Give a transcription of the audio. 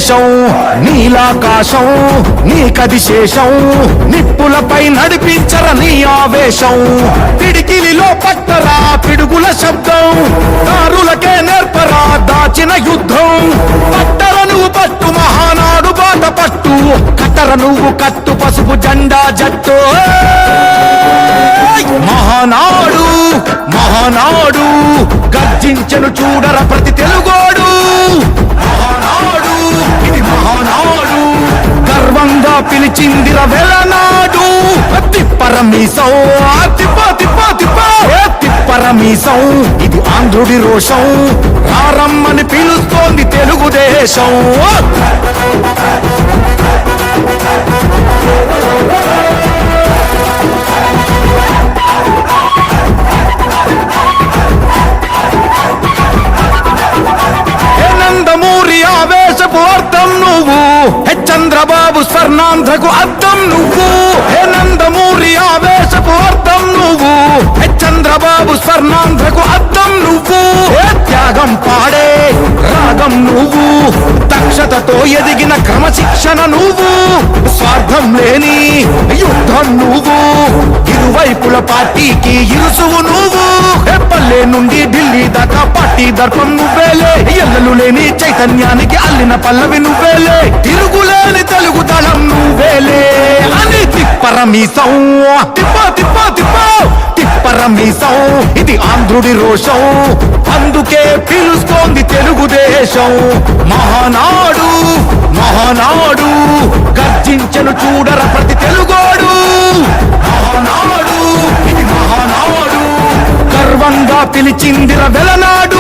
దేశం నీలాకాశం నీకది శేషం నిప్పులపై నడిపించర నీ ఆవేశం పిడికిలిలో పట్టరా పిడుగుల శబ్దం దారులకే నేర్పరా దాచిన యుద్ధం పట్టర నువ్వు పట్టు మహానాడు బాట పట్టు కట్టర నువ్వు కట్టు పసుపు జెండా జట్టు మహానాడు మహానాడు గర్జించెను చూడర ప్రతి తెలుగోడు మహానాడు ఇది మహానాడు గర్వంగా పిలిచిందిర వెలనాడు తిప్పరమీసం తిప్పరమీసం ఇది ఆంధ్రుడి రోషం రారమ్మని పిలుస్తోంది తెలుగుదేశం నందమూరి ఆవేశపు అర్థం నువ్వు చంద్రబాబు స్వర్ణాంధ్రకు అర్థం నువ్వు నందమూరి ఆవేశపు అర్థం నువ్వు చంద్రబాబు స్వర్ణాంధ్రకు అర్థం నువ్వు త్యాగం పాడే రాగం నువ్వు దక్షతతో ఎదిగిన క్రమశిక్షణ నువ్వు స్వార్థం లేని యుద్ధం నువ్వు ఇరువైపుల పార్టీకి ఇరుసువు నువ్వు పల్లె నుండి ఢిల్లీ దాకా పార్టీ దర్పం నువ్వేలే ఎల్లలు లేని చైతన్యానికి అల్లిన పల్లవి నువ్వేలే తిరుగులేని తెలుగు దళం నువ్వేలే అని తిప్పరమీసం తిప్పరమీసం ఇది ఆంధ్రుడి రోషం అందుకే పిలుస్తోంది తెలుగుదేశం మహానాడు మహానాడు గర్జించెను చూడర ప్రతి తెలుగోడు మహానాడు ఇది మహానాడు గర్వంగా పిలిచిందిర వెలనాడు